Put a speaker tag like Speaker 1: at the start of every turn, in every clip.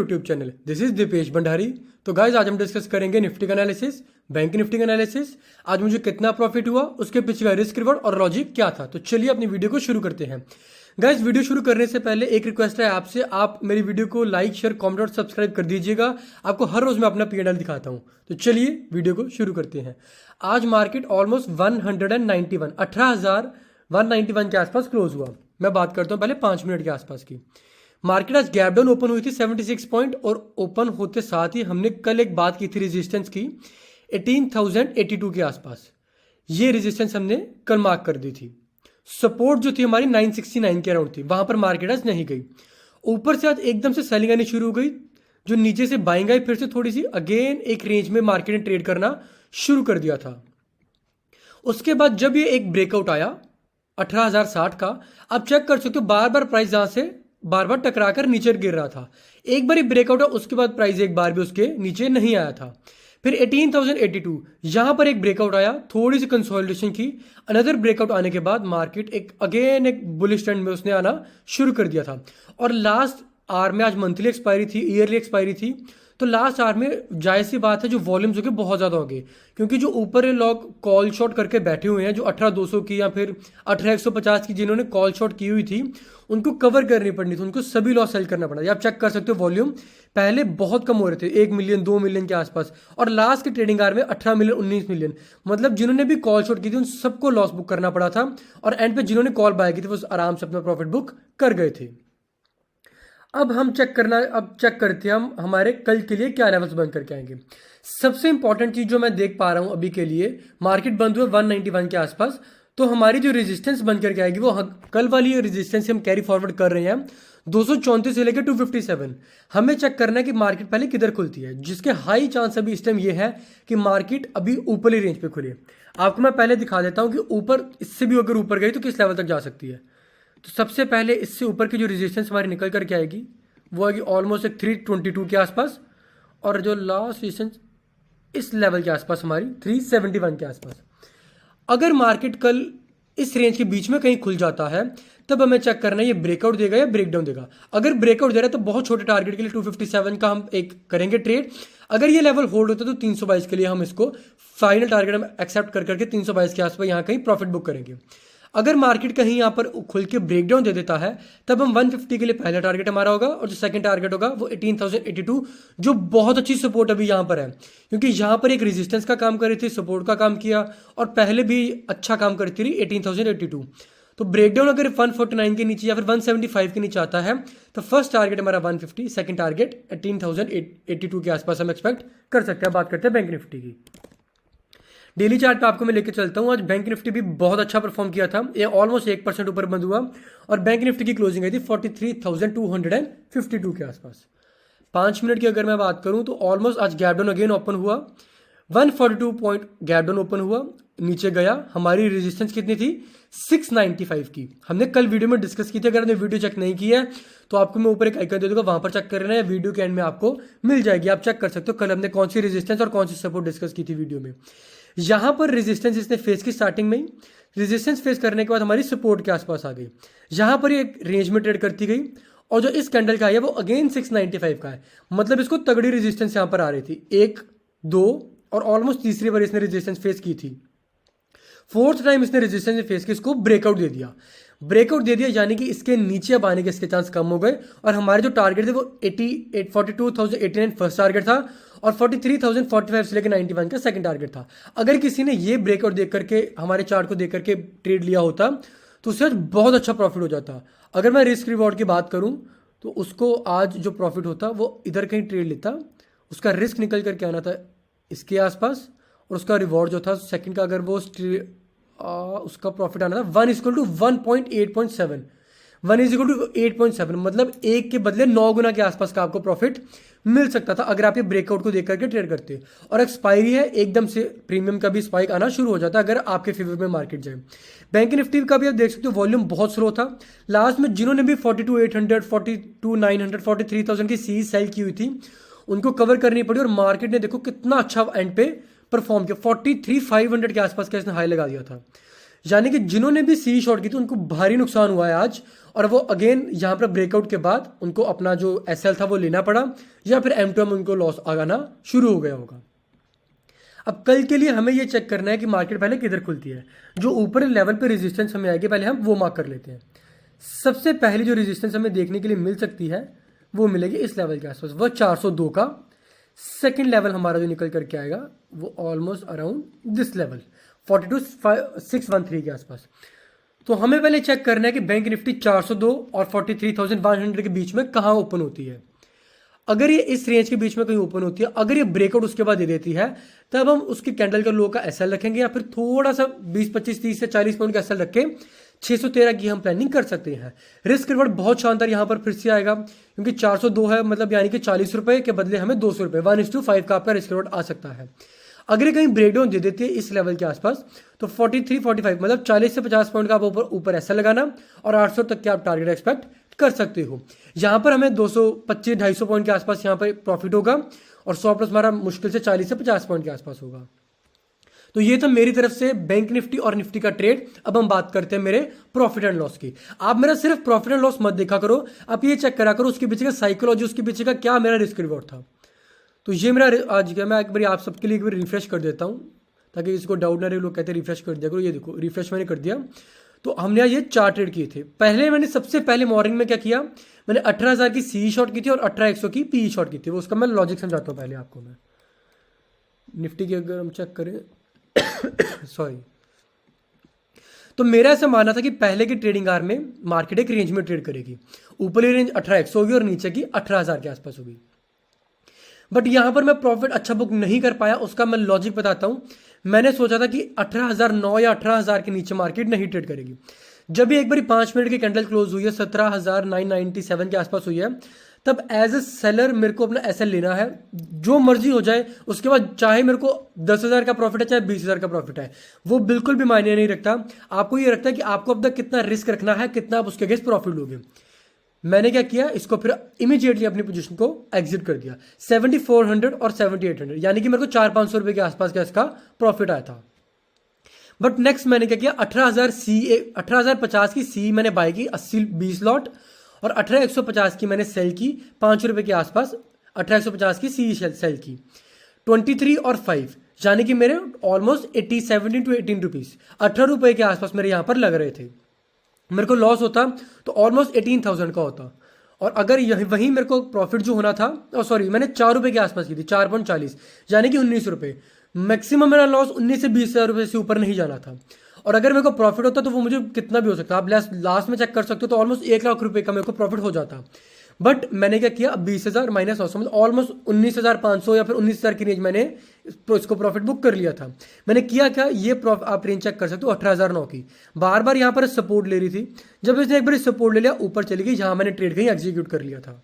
Speaker 1: YouTube channel. This is Dipesh Bhandari. तो guys आज हम डिस्कस करेंगे निफ्टी का एनालिसिस, बैंक निफ्टी का एनालिसिस। आज मुझे कितना प्रॉफिट हुआ, उसके पीछे का रिस्क रिवॉर्ड और लॉजिक क्या था। तो चलिए अपनी वीडियो को शुरू करते हैं। गाइज वीडियो शुरू करने से पहले एक रिक्वेस्ट है आपसे, आप मेरी वीडियो को लाइक शेयर कमेंट और सब्सक्राइब कर दीजिएगा। आपको हर रोज मैं अपना P&L दिखाता हूँ। तो चलिए वीडियो को शुरू करते हैं। आज मार्केट ऑलमोस्ट 191 के आसपास क्लोज हुआ। मैं बात करता हूँ पहले 5 मिनट के आसपास की। मार्केट आज गैप डाउन ओपन हुई थी 76 पॉइंट, और ओपन होते साथ ही हमने कल एक बात की थी रेजिस्टेंस की 18,082 के आसपास। ये रेजिस्टेंस हमने कल मार्क कर दी थी। सपोर्ट जो थी हमारी 969 के अराउंड थी, वहां पर मार्केट आज नहीं गई। ऊपर से आज एकदम से सेलिंग आनी शुरू हो गई, जो नीचे से बाइंग आई, फिर से थोड़ी सी अगेन एक रेंज में मार्केट ने ट्रेड करना शुरू कर दिया था। उसके बाद जब ये एक ब्रेकआउट आया 18,060 का, आप चेक कर सकते हो बार बार प्राइस जहां से बार बार टकरा कर नीचे गिर रहा था। एक बार ही ब्रेकआउट है, उसके बाद प्राइस एक बार भी उसके नीचे नहीं आया था। फिर 18,082 यहां पर एक ब्रेकआउट आया, थोड़ी सी कंसोलिडेशन की। अनदर ब्रेकआउट आने के बाद मार्केट एक बुलिश ट्रेंड में उसने आना शुरू कर दिया था। और लास्ट आवर में, आज मंथली एक्सपायरी थी, ईयरली एक्सपायरी थी, तो लास्ट आवर में जायज सी बात है जो वॉल्यूम्स हो गए बहुत ज़्यादा हो गए, क्योंकि जो ऊपर लोग कॉल शॉट करके बैठे हुए हैं, जो 18,200 की या फिर 18,150 की जिन्होंने कॉल शॉट की हुई थी, उनको कवर करनी पड़नी थी, उनको सभी लॉस सेल करना पड़ा। आप चेक कर सकते हो वॉल्यूम पहले बहुत कम हो रहे थे, 1 मिलियन 2 मिलियन के आसपास, और लास्ट के ट्रेडिंग आवर में 18 मिलियन 19 मिलियन। मतलब जिन्होंने भी कॉल शॉट की थी उन सबको लॉस बुक करना पड़ा था, और एंड पे जिन्होंने कॉल बाय की थी वो आराम से अपना प्रॉफिट बुक कर गए थे। अब चेक करते हैं हम हमारे कल के लिए क्या लेवल्स बंद करके आएंगे। सबसे इंपॉर्टेंट चीज जो मैं देख पा रहा हूं अभी के लिए, मार्केट बंद हुए 191 के आसपास, तो हमारी जो रेजिस्टेंस बंद करके आएगी वो कल वाली रेजिस्टेंस हम कैरी फॉरवर्ड कर रहे हैं 234 से लेकर 257। हमें चेक करना है कि मार्केट पहले किधर खुलती है, जिसके हाई चांस अभी इस टाइम ये है कि मार्केट अभी ऊपरली रेंज पे खुले। आपको मैं पहले दिखा देता हूं कि ऊपर, इससे भी अगर ऊपर गई तो किस लेवल तक जा सकती है। तो सबसे पहले इससे ऊपर की जो रेजिस्टेंस हमारी निकल करके आएगी वो आएगी ऑलमोस्ट 322 के आसपास, और जो लास्ट रेजिस्टेंस इस लेवल के आसपास हमारी 371 के आसपास। अगर मार्केट कल इस रेंज के बीच में कहीं खुल जाता है तब हमें चेक करना है ये ब्रेकआउट देगा या ब्रेकडाउन देगा। अगर ब्रेकआउट दे रहा है तो बहुत छोटे टारगेट के लिए 257 का हम एक करेंगे ट्रेड। अगर ये लेवल होल्ड होता है तो 322 के लिए हम इसको फाइनल टारगेट हम एक्सेप्ट कर करके 322 के आसपास यहाँ कहीं प्रॉफिट बुक करेंगे। अगर मार्केट कहीं यहाँ पर खुल के ब्रेकडाउन दे देता है तब हम 150 के लिए पहला टारगेट हमारा होगा, और जो सेकंड टारगेट होगा वो 18,082, जो बहुत अच्छी सपोर्ट अभी यहाँ पर है, क्योंकि यहाँ पर एक रेजिस्टेंस का काम कर रही थी, सपोर्ट का काम किया, और पहले भी अच्छा काम करती रही 18,082। तो ब्रेकडाउन अगर 149 के नीचे या फिर 175 के नीचे आता है तो फर्स्ट टारगेट हमारा 150, सेकंड टारगेट 18,082 के आसपास हम एक्सपेक्ट कर सकते हैं। बात करते हैं बैंक निफ्टी की। डेली चार्ट पे आपको मैं लेके चलता हूँ। आज बैंक निफ्टी भी बहुत अच्छा परफॉर्म किया था, ये ऑलमोस्ट 1% ऊपर बंद हुआ, और बैंक निफ्टी की क्लोजिंग आई थी 43,252 के आसपास। 5 मिनट की अगर मैं बात करूँ तो ऑलमोस्ट आज गैप डाउन अगेन ओपन हुआ, 142 पॉइंट गैप डाउन ओपन हुआ, नीचे गया। हमारी रेजिस्टेंस कितनी थी 695 की। हमने कल वीडियो में डिस्कस की थी, अगर आपने वीडियो चेक नहीं की है तो आपको मैं ऊपर एक आइकन दे दूंगा, वहां पर चेक करना है, वीडियो के एंड में आपको मिल जाएगी, आप चेक कर सकते हो कल हमने कौन सी रेजिस्टेंस और कौन सी सपोर्ट डिस्कस की थी वीडियो में। यहां पर रेजिस्टेंस इसने फेस की स्टार्टिंग में ही, रेजिस्टेंस फेस करने के बाद हमारी सपोर्ट के आसपास आ गई, यहां पर एक रेंज में ट्रेड करती गई, और जो इस कैंडल का है वो अगेन 695 का है। मतलब इसको तगड़ी रेजिस्टेंस यहां पर आ रही थी, 1 2 और ऑलमोस्ट तीसरी बार इसने रेजिस्टेंस फेस की थी। फोर्थ टाइम इसने रेजिस्टेंस फेस की, इसको ब्रेकआउट दे दिया। ब्रेकआउट दे दिया यानी कि इसके नीचे अब आने के इसके चांस कम हो गए, और हमारे जो टारगेट थे वो 42,089 फर्स्ट टारगेट था, और 43,045 से लेकर 91 का सेकंड टारगेट था। अगर किसी ने ये ब्रेकआउट देख करके, हमारे चार्ट को देख करके ट्रेड लिया होता तो उससे बहुत अच्छा प्रॉफिट हो जाता। अगर मैं रिस्क रिवॉर्ड की बात करूं तो उसको आज जो प्रॉफिट होता वो इधर कहीं ट्रेड लेता, उसका रिस्क निकल करके आना था इसके आसपास, और उसका रिवॉर्ड जो था सेकंड का, अगर वो उसका प्रॉफिट आना था 1:1.8.7, 1:8.7, मतलब 1 के बदले 9 गुना के आसपास का आपको प्रॉफिट मिल सकता था अगर आप ये ब्रेकआउट को देख करके ट्रेड करते। और एक्सपायरी है, एकदम से प्रीमियम का भी स्पाइक आना शुरू हो जाता है अगर आपके फेवर में मार्केट जाए। बैंक निफ्टी का भी आप देख सकते हो वॉल्यूम बहुत स्लो था। लास्ट में जिन्होंने भी 42,800, 42,900, 43,000 की सीरीज सेल की हुई थी उनको कवर करनी पड़ी, और मार्केट ने देखो कितना अच्छा एंड पे परफॉर्म किया, 43,500 के आसपास का इसने हाई लगा दिया था। यानी कि जिन्होंने भी सी शॉर्ट की थी उनको भारी नुकसान हुआ है आज, और वो अगेन यहाँ पर ब्रेकआउट के बाद उनको अपना जो एसएल था वो लेना पड़ा, या फिर M2M उनको लॉस आना शुरू हो गया होगा। अब कल के लिए हमें ये चेक करना है कि मार्केट पहले किधर खुलती है। जो ऊपर लेवल पे रेजिस्टेंस हमें आएगी पहले हम वो मार्क कर लेते हैं। सबसे पहली जो रेजिस्टेंस हमें देखने के लिए मिल सकती है वो मिलेगी इस लेवल के आसपास, वह 402 का। सेकंड लेवल हमारा जो निकल करके आएगा वो ऑलमोस्ट अराउंड दिस लेवल 42613 के आसपास। तो हमें पहले चेक करना है कि बैंक निफ्टी 402 और 43,100 के बीच में कहाँ ओपन होती है। अगर ये इस रेंज के बीच में कहीं ओपन होती है, अगर ये ब्रेकआउट उसके बाद दे देती है, तब हम उसके कैंडल का लो का एसएल रखेंगे, या फिर थोड़ा सा 20, 25, 30 से 40 पॉइंट का एसएल रख के 613 की हम प्लानिंग कर सकते हैं। रिस्क रिवॉर्ड बहुत शानदार यहाँ पर फिर से आएगा, क्योंकि 402 है, मतलब यानी कि 40 रुपए के बदले हमें 200 रुपए 1:5 का आपका रिस्क रिवॉर्ड आ सकता है। अगर ये कहीं ब्रेकडाउन दे देती है इस लेवल के आसपास, तो 43, 45 मतलब 40 से 50 पॉइंट का आप ऊपर एसएल लगाना, और 800 तक के आप टारगेट एक्सपेक्ट कर सकते हो। यहाँ पर हमें 225, 250 पॉइंट के आसपास यहाँ पर प्रॉफिट होगा, और 100 प्लस हमारा मुश्किल से 40 से 50 पॉइंट के आसपास होगा। तो ये था मेरी तरफ से बैंक निफ्टी और निफ्टी का ट्रेड। अब हम बात करते हैं मेरे प्रॉफिट एंड लॉस की। आप मेरा सिर्फ प्रॉफिट एंड लॉस मत देखा करो, आप ये चेक करा करो उसके पीछे का साइकोलॉजी, उसके पीछे का क्या मेरा रिस्क रिवॉर्ड था। तो ये मेरा आज का, मैं एक बार आप सबके लिए एक बार रिफ्रेश कर देता हूँ ताकि इसको डाउट ना रहे। लोग कहते हैं रिफ्रेश कर दिया करो, ये देखो रिफ्रेश मैंने कर दिया। तो हमने ये 4 ट्रेड किए थे। पहले मैंने सबसे पहले मॉर्निंग में क्या किया, मैंने 18,000 की सी शॉर्ट की थी और 18,100 की पी शॉर्ट की थी। वो उसका मैं लॉजिक समझाता हूँ पहले आपको। मैं निफ्टी की अगर हम चेक करें सॉरी, तो मेरा ऐसा मानना था कि पहले की ट्रेडिंग आवर में मार्केट एक रेंज में ट्रेड करेगी। ऊपरली रेंज 18,100 होगी और नीचे की 18,000 के आसपास होगी। बट यहां पर मैं प्रॉफिट अच्छा बुक नहीं कर पाया, उसका मैं लॉजिक बताता हूं। मैंने सोचा था कि 18,009 या 18,000 के नीचे मार्केट नहीं ट्रेड करेगी। जब भी एक बार 5 मिनट की कैंडल क्लोज हुई है 17,997 के आसपास हुई है, तब एज ए सेलर मेरे को अपना एसएल लेना है, जो मर्जी हो जाए। उसके बाद चाहे मेरे को 10,000 का प्रॉफिट है चाहे 20,000 का प्रॉफिट है, वो बिल्कुल भी मायने नहीं रखता। आपको ये रखता है कि आपको अब तक कितना रिस्क रखना है, कितना आप उसके अगेंस्ट प्रॉफिट लोगे। मैंने क्या किया, इसको फिर इमीडिएटली अपनी पोजीशन को एग्जिट कर दिया 7,400 और 7,800, यानी कि मेरे को 400-500 रुपए के आसपास का इसका प्रॉफिट आया था। बट नेक्स्ट मैंने क्या किया, 18,050 की सी मैंने बाय की 20 लॉट, और 18,150 की मैंने सेल की 5 रुपए के आसपास। 18,150 की सी सेल की 23 और 5, यानी कि मेरे ऑलमोस्ट 17 to 18 रुपीज 18 रुपए के आसपास मेरे यहाँ पर लग रहे थे। मेरे को लॉस होता तो ऑलमोस्ट 18,000 का होता, और अगर वहीं मेरे को प्रॉफिट जो होना था, सॉरी मैंने 4 रुपए के आसपास की थी 4.40, यानी कि 19 रुपए। मैक्सिमम मेरा लॉस 19 से 20,000 रुपए से ऊपर नहीं जाना था। और अगर मेरे को प्रॉफिट होता तो वो मुझे कितना भी हो सकता, आप लास्ट में चेक कर सकते हो, तो ऑलमोस्ट 1 लाख रुपए का मेरे को प्रॉफिट हो जाता। बट मैंने क्या किया, 20,000 माइनस ऑलमोस्ट 19,500 या फिर 19,000 की रेंज मैंने इसको प्रॉफिट बुक कर लिया था। मैंने किया क्या, ये आप रेंज चेक कर सकते हो 18,009 की। बार बार यहाँ पर सपोर्ट ले रही थी, जब इसने एक बार सपोर्ट ले लिया ऊपर चली गई, यहाँ मैंने ट्रेड कहीं एग्जीक्यूट कर लिया था।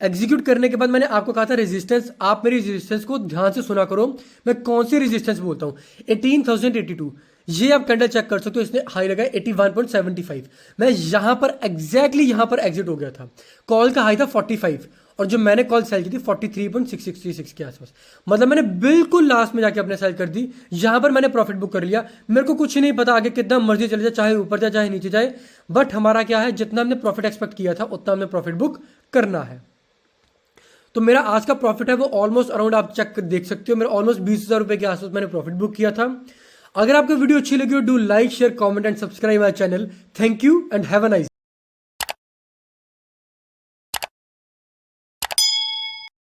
Speaker 1: एग्जीक्यूट करने के बाद मैंने आपको कहा था रेजिस्टेंस, आप मेरी रेजिस्टेंस को ध्यान से सुना करो। मैं कौन सी रेजिस्टेंस बोलता हूँ, 18,082, ये आप कैंडल चेक कर सकते हो, इसने हाई लगाया 81.75। मैं यहां पर एग्जैक्टली यहां पर एग्जिट हो गया था। कॉल का हाई था 45, और जो मैंने कॉल सेल की थी 43.666 के आसपास, मतलब मैंने बिल्कुल लास्ट में जाके अपने सेल कर दी। यहां पर मैंने प्रॉफिट बुक कर लिया। मेरे को कुछ नहीं पता आगे कितना मर्जी चले जाए, चाहे ऊपर जाए चाहे नीचे जाए, बट हमारा क्या है, जितना हमने प्रॉफिट एक्सपेक्ट किया था उतना हमने प्रॉफिट बुक करना है। तो मेरा आज का प्रॉफिट है वो ऑलमोस्ट अराउंड, आप चेक देख सकते हो, मेरा ऑलमोस्ट 20,000 रुपए के आसपास मैंने प्रॉफिट बुक किया था। अगर आपको वीडियो अच्छी लगी हो, do like share comment and subscribe my channel. Thank you and have a nice